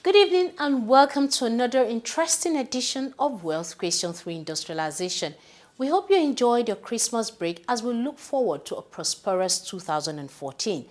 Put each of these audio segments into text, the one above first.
Good evening and welcome to another interesting edition of Wealth Question 3 Industrialization. We hope you enjoyed your Christmas break as we look forward to a prosperous 2014.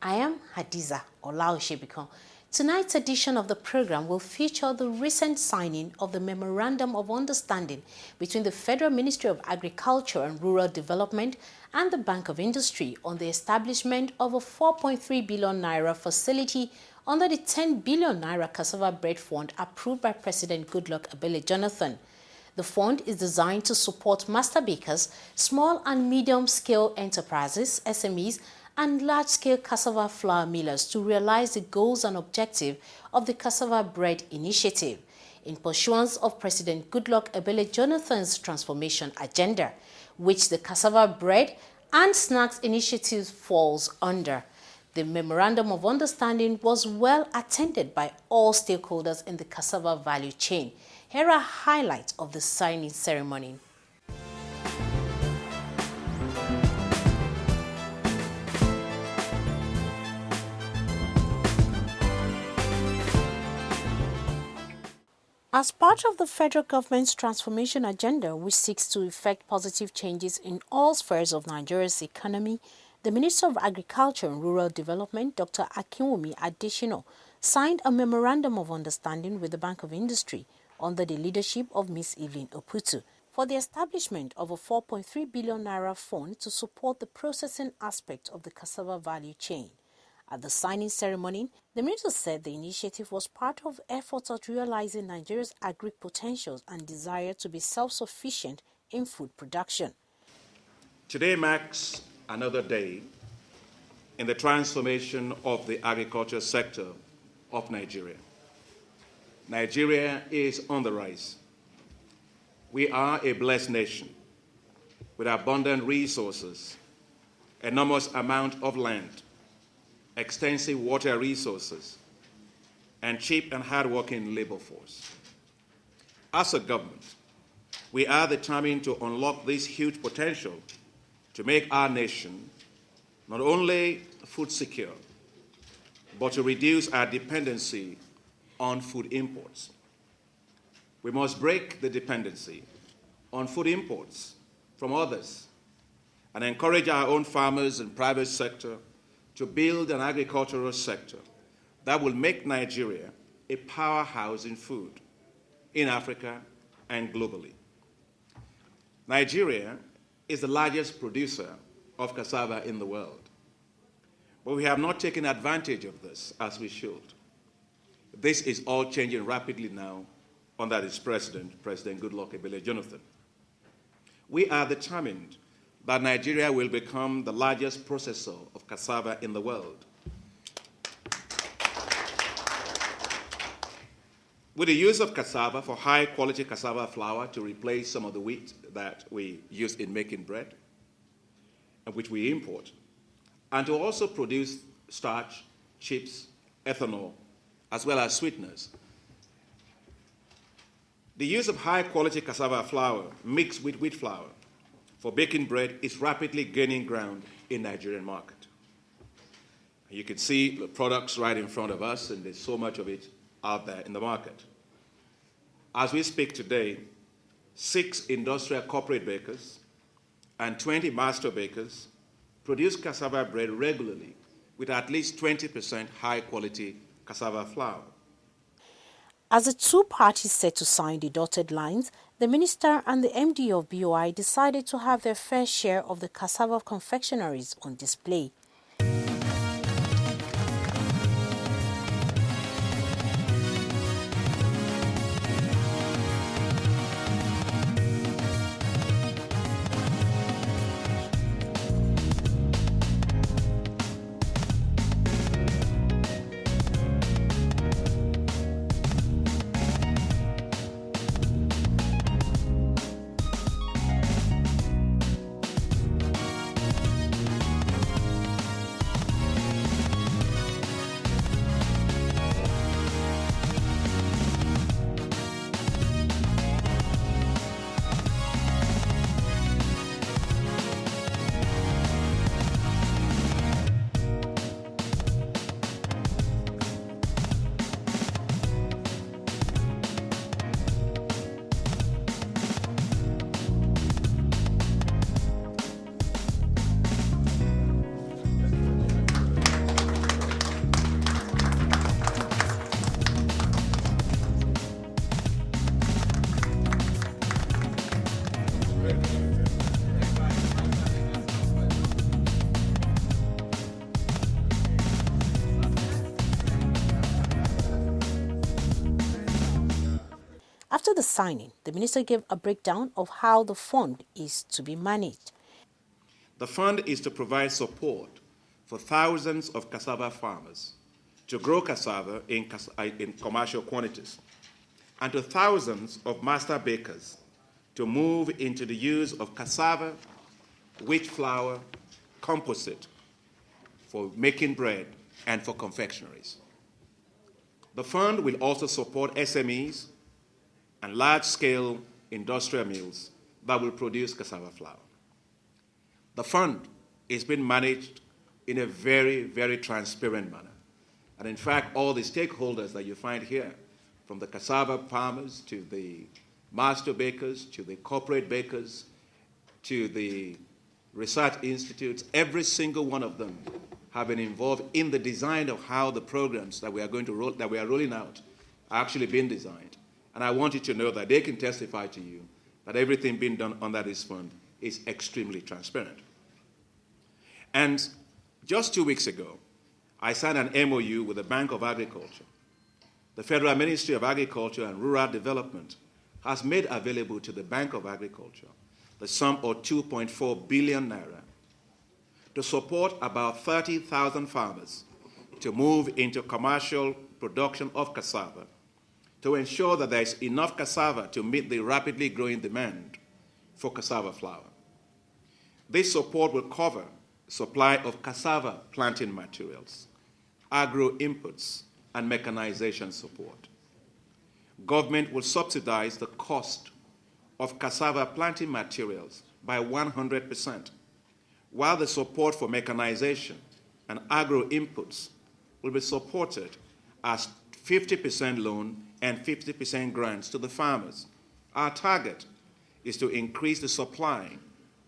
I am Hadiza Olaoshebikon. Tonight's edition of the program will feature the recent signing of the Memorandum of Understanding between the Federal Ministry of Agriculture and Rural Development and the Bank of Industry on the establishment of a 4.3 billion naira facility under the 10 billion naira Cassava Bread Fund approved by President Goodluck Ebele Jonathan. The fund is designed to support master bakers, small and medium-scale enterprises, SMEs, and large-scale cassava flour millers to realize the goals and objectives of the Cassava Bread Initiative in pursuance of President Goodluck Ebele Jonathan's transformation agenda, which the Cassava Bread and Snacks Initiative falls under. The Memorandum of Understanding was well attended by all stakeholders in the cassava value chain. Here are highlights of the signing ceremony. As part of the federal government's transformation agenda, which seeks to effect positive changes in all spheres of Nigeria's economy, the Minister of Agriculture and Rural Development, Dr. Akinwumi Adesina, signed a Memorandum of Understanding with the Bank of Industry under the leadership of Ms. Evelyn Oputu for the establishment of a 4.3 billion naira fund to support the processing aspect of the cassava value chain. At the signing ceremony, the minister said the initiative was part of efforts at realizing Nigeria's agric potentials and desire to be self-sufficient in food production. Today marks another day in the transformation of the agriculture sector of Nigeria. Nigeria is on the rise. We are a blessed nation with abundant resources, enormous amount of land, extensive water resources, and cheap and hardworking labor force. As a government, we are determined to unlock this huge potential to make our nation not only food secure, but to reduce our dependency on food imports. We must break the dependency on food imports from others and encourage our own farmers and private sector to build an agricultural sector that will make Nigeria a powerhouse in food in Africa and globally. Nigeria is the largest producer of cassava in the world, but we have not taken advantage of this as we should. This is all changing rapidly now under its president, President Goodluck Ebele Jonathan. We are determined that Nigeria will become the largest processor of cassava in the world. With the use of cassava for high-quality cassava flour to replace some of the wheat that we use in making bread, and which we import, and to also produce starch, chips, ethanol, as well as sweeteners. The use of high-quality cassava flour mixed with wheat flour for baking bread is rapidly gaining ground in the Nigerian market. You can see the products right in front of us, and there's so much of it out there in the market. As we speak today, 6 industrial corporate bakers and 20 master bakers produce cassava bread regularly with at least 20% high-quality cassava flour. As the two parties set to sign the dotted lines, the minister and the MD of BOI decided to have their fair share of the cassava confectionaries on display. After the signing, the minister gave a breakdown of how the fund is to be managed. The fund is to provide support for thousands of cassava farmers to grow cassava in commercial quantities, and to thousands of master bakers to move into the use of cassava, wheat flour, composite for making bread and for confectionaries. The fund will also support SMEs and large-scale industrial mills that will produce cassava flour. The fund is being managed in a very, very transparent manner. And in fact, all the stakeholders that you find here, from the cassava farmers to the master bakers, to the corporate bakers, to the research institutes, every single one of them have been involved in the design of how the programs that we are rolling out are actually being designed. And I want you to know that they can testify to you that everything being done under this fund is extremely transparent. And just 2 weeks ago, I signed an MOU with the Bank of Agriculture. The Federal Ministry of Agriculture and Rural Development has made available to the Bank of Agriculture the sum of 2.4 billion naira to support about 30,000 farmers to move into commercial production of cassava, to ensure that there is enough cassava to meet the rapidly growing demand for cassava flour. This support will cover supply of cassava planting materials, agro inputs, and mechanization support. Government will subsidize the cost of cassava planting materials by 100%, while the support for mechanization and agro inputs will be supported as 50% loan and 50% grants to the farmers. Our target is to increase the supply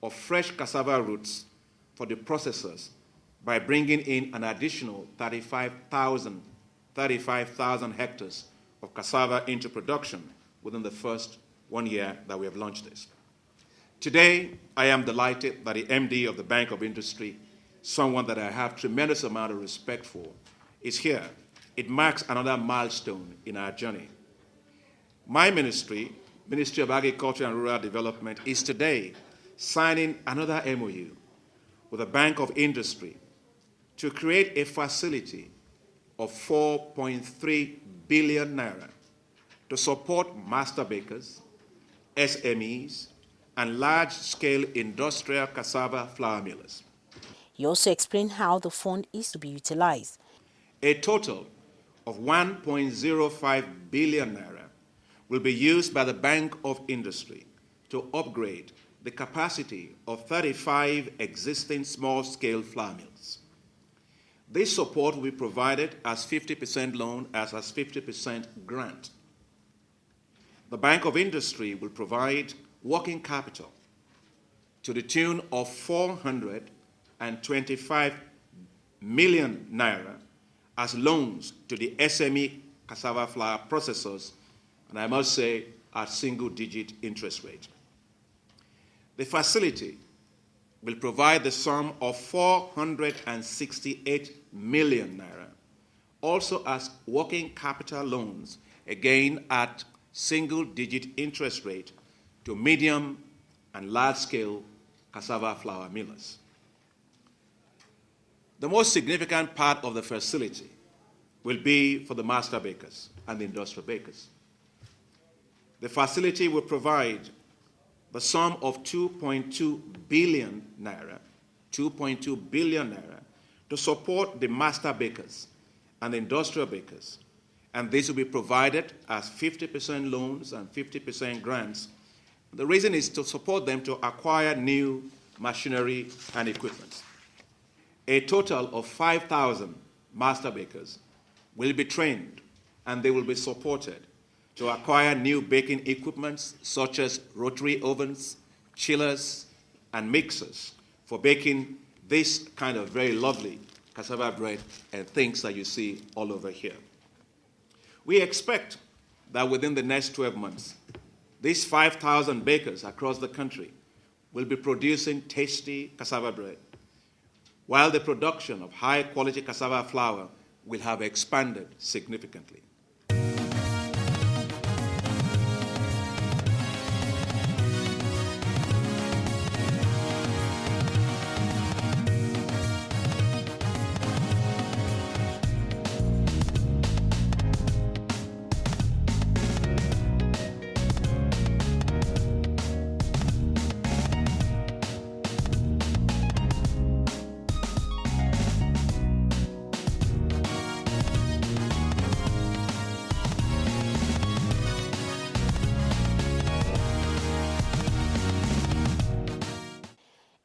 of fresh cassava roots for the processors by bringing in an additional 35,000 hectares of cassava into production within the first 1 year that we have launched this. Today, I am delighted that the MD of the Bank of Industry, someone that I have tremendous amount of respect for, is here. It marks another milestone in our journey. My ministry, Ministry of Agriculture and Rural Development, is today signing another MOU with the Bank of Industry to create a facility of 4.3 billion naira to support master bakers, SMEs, and large-scale industrial cassava flour millers. He also explained how the fund is to be utilized. A total of 1.05 billion naira will be used by the Bank of Industry to upgrade the capacity of 35 existing small-scale flour mills. This support will be provided as 50% loan, as 50% grant. The Bank of Industry will provide working capital to the tune of 425 million naira as loans to the SME cassava flour processors, and I must say at single-digit interest rate. The facility will provide the sum of 468 million naira, also as working capital loans, again at single-digit interest rate, to medium and large-scale cassava flour millers. The most significant part of the facility will be for the master bakers and the industrial bakers. The facility will provide the sum of 2.2 billion naira to support the master bakers and the industrial bakers. And this will be provided as 50% loans and 50% grants. The reason is to support them to acquire new machinery and equipment. A total of 5,000 master bakers will be trained, and they will be supported to acquire new baking equipments such as rotary ovens, chillers, and mixers for baking this kind of very lovely cassava bread and things that you see all over here. We expect that within the next 12 months, these 5,000 bakers across the country will be producing tasty cassava bread, while the production of high-quality cassava flour will have expanded significantly.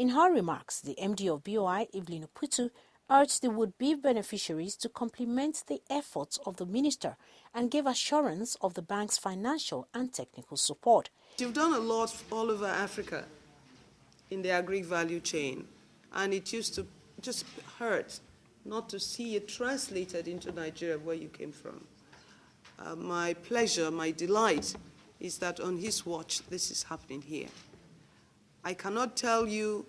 In her remarks, the MD of BOI, Evelyn Oputu, urged the would-be beneficiaries to complement the efforts of the minister and gave assurance of the bank's financial and technical support. You've done a lot all over Africa in the Agric value chain, and it used to just hurt not to see it translated into Nigeria, where you came from. My pleasure, my delight is that on his watch, this is happening here. I cannot tell you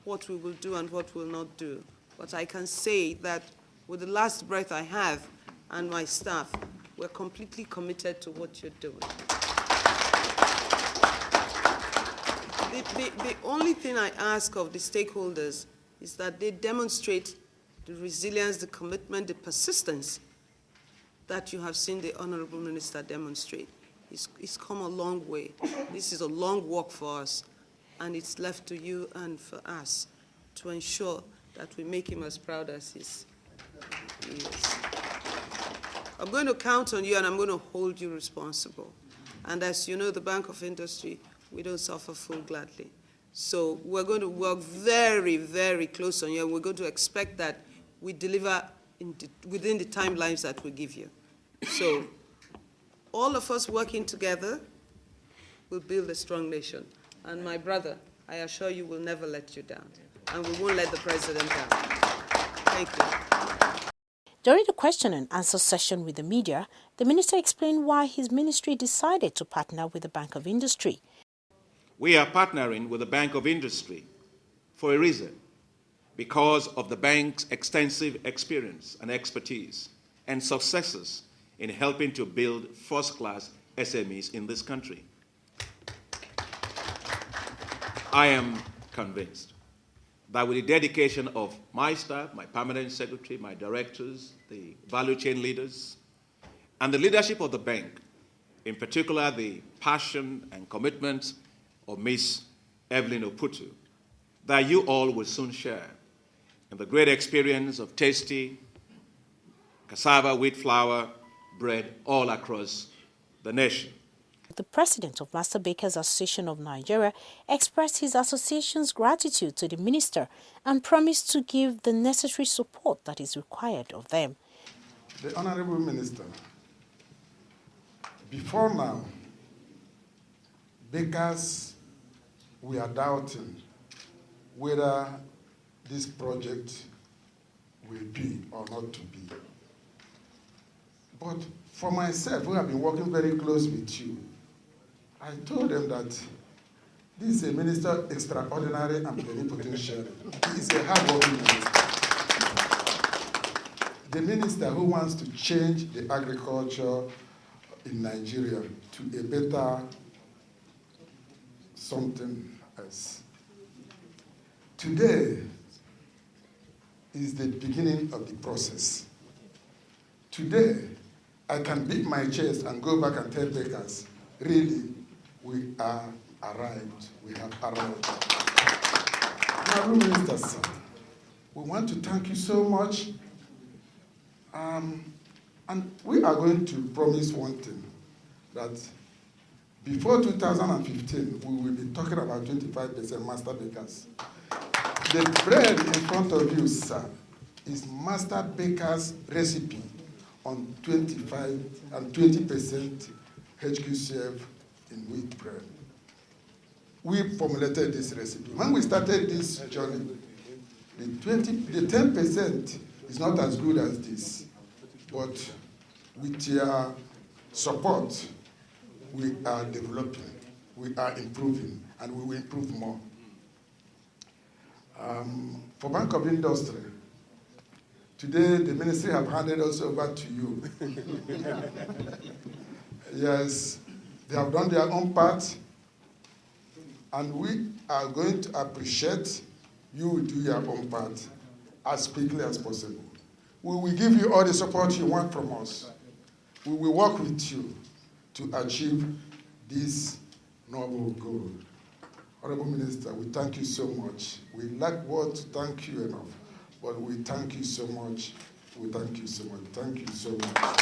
what we will do and what we will not do, but I can say that with the last breath I have and my staff, we're completely committed to what you're doing. The only thing I ask of the stakeholders is that they demonstrate the resilience, the commitment, the persistence that you have seen the Honorable Minister demonstrate. It's come a long way. This is a long walk for us, and it's left to you and for us to ensure that we make him as proud as he is. I'm going to count on you, and I'm going to hold you responsible. And as you know, the Bank of Industry, we don't suffer fool gladly. So we're going to work very, very close on you, and we're going to expect that we deliver within the timelines that we give you. So all of us working together will build a strong nation. And my brother, I assure you, will never let you down. And we won't let the president down. Thank you. During the question and answer session with the media, the minister explained why his ministry decided to partner with the Bank of Industry. We are partnering with the Bank of Industry for a reason, because of the bank's extensive experience and expertise and successes in helping to build first-class SMEs in this country. I am convinced that with the dedication of my staff, my permanent secretary, my directors, the value chain leaders, and the leadership of the bank, in particular the passion and commitment of Ms. Evelyn Oputu, that you all will soon share in the great experience of tasty cassava, wheat flour, bread all across the nation. The president of Master Bakers Association of Nigeria expressed his association's gratitude to the minister and promised to give the necessary support that is required of them. The Honorable Minister, before now, bakers, we are doubting whether this project will be or not to be. But for myself, who have been working very close with you, I told them that this is a minister extraordinary and plenipotentiary. He is a hard-working minister. The minister who wants to change the agriculture in Nigeria to a better something else. Today is the beginning of the process. Today, I can beat my chest and go back and tell bakers, really, we are arrived. We have arrived. Honorable Minister, sir, we want to thank you so much. And we are going to promise one thing, that before 2015, we will be talking about 25% master bakers. The bread in front of you, sir, is master bakers recipe on 25 and 20% HQCF in wheat bread. We formulated this recipe. When we started this journey, the 10% is not as good as this, but with your support, we are developing, we are improving, and we will improve more. For Bank of Industry, today the ministry have handed us over to you. Yes, they have done their own part, and we are going to appreciate you will do your own part as quickly as possible. We will give you all the support you want from us. We will work with you to achieve this noble goal. Honorable Minister, we thank you so much. We lack words to thank you enough, but we thank you so much. We thank you so much. Thank you so much.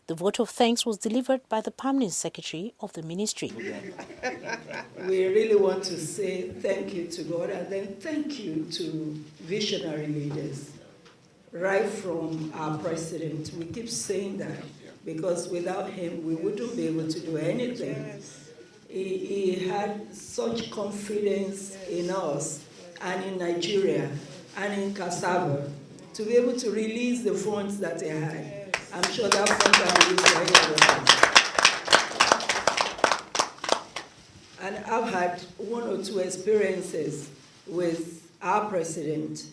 The vote of thanks was delivered by the permanent secretary of the ministry. We really want to say thank you to God and then thank you to visionary leaders, right from our president. We keep saying that because without him, we wouldn't be able to do anything. He had such confidence in us and in Nigeria and in Cassava to be able to release the funds that he had. I'm sure that fund can be used for anyone. And I've had one or two experiences with our president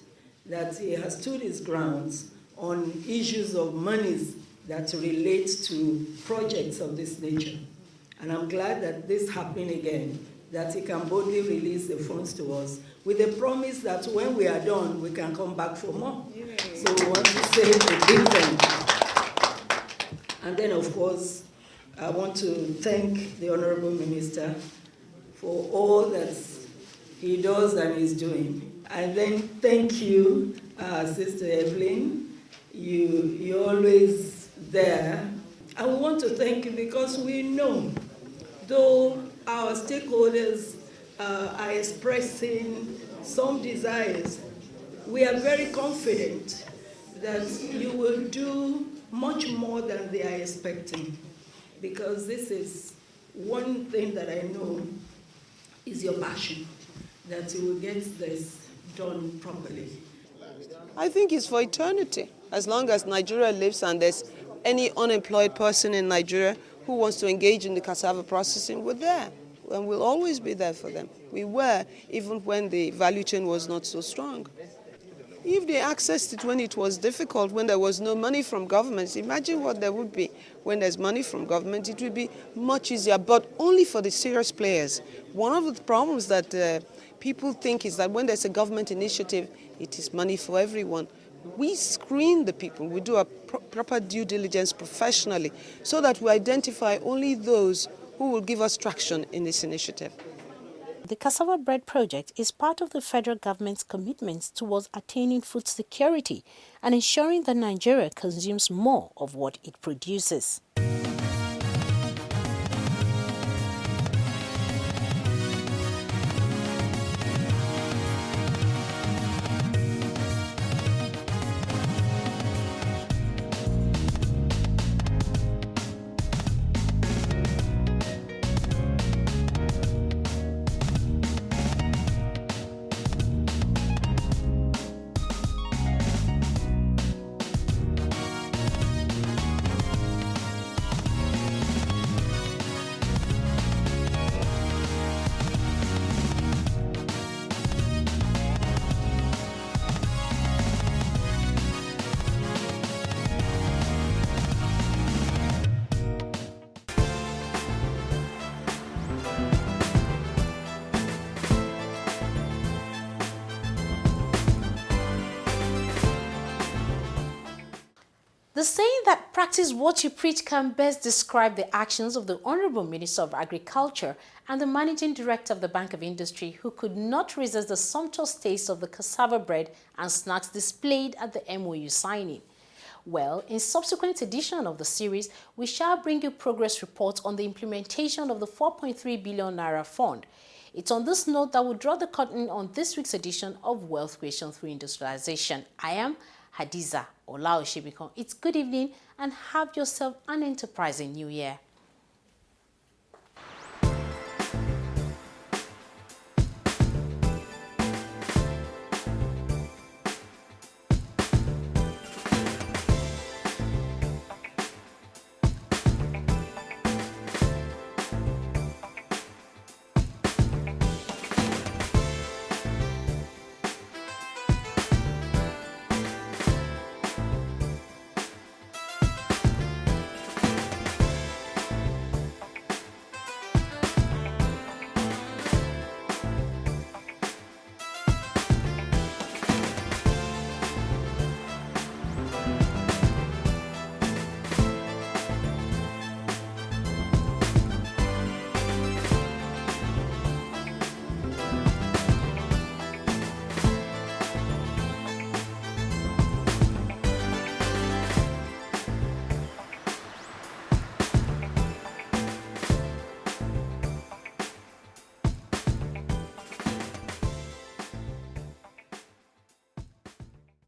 that he has stood his grounds on issues of monies that relate to projects of this nature. And I'm glad that this happened again, that he can boldly release the funds to us with the promise that when we are done, we can come back for more. So we want to say a big thank you. And then, of course, I want to thank the Honorable Minister for all that he does and is doing. And then thank you, Sister Evelyn. You're always there. And we want to thank you because we know, though our stakeholders are expressing some desires, we are very confident that you will do much more than they are expecting, because this is one thing that I know is your passion, that you will get this done properly. I think it's for eternity. As long as Nigeria lives and there's any unemployed person in Nigeria who wants to engage in the cassava processing, we're there. And we'll always be there for them. We were, even when the value chain was not so strong. If they accessed it when it was difficult, when there was no money from governments, imagine what there would be when there's money from government. It would be much easier, but only for the serious players. One of the problems that people think is that when there's a government initiative, it is money for everyone. We screen the people. We do a proper due diligence professionally so that we identify only those who will give us traction in this initiative. The Cassava Bread Project is part of the federal government's commitments towards attaining food security and ensuring that Nigeria consumes more of what it produces. The saying that practice what you preach can best describe the actions of the Honorable Minister of Agriculture and the Managing Director of the Bank of Industry, who could not resist the sumptuous taste of the cassava bread and snacks displayed at the MOU signing. Well, in subsequent edition of the series, we shall bring you progress reports on the implementation of the 4.3 billion Naira fund. It's on this note that we'll draw the curtain on this week's edition of Wealth Creation Through Industrialization. I am Hadiza Olaoshibikon. It's good evening and have yourself an enterprising new year.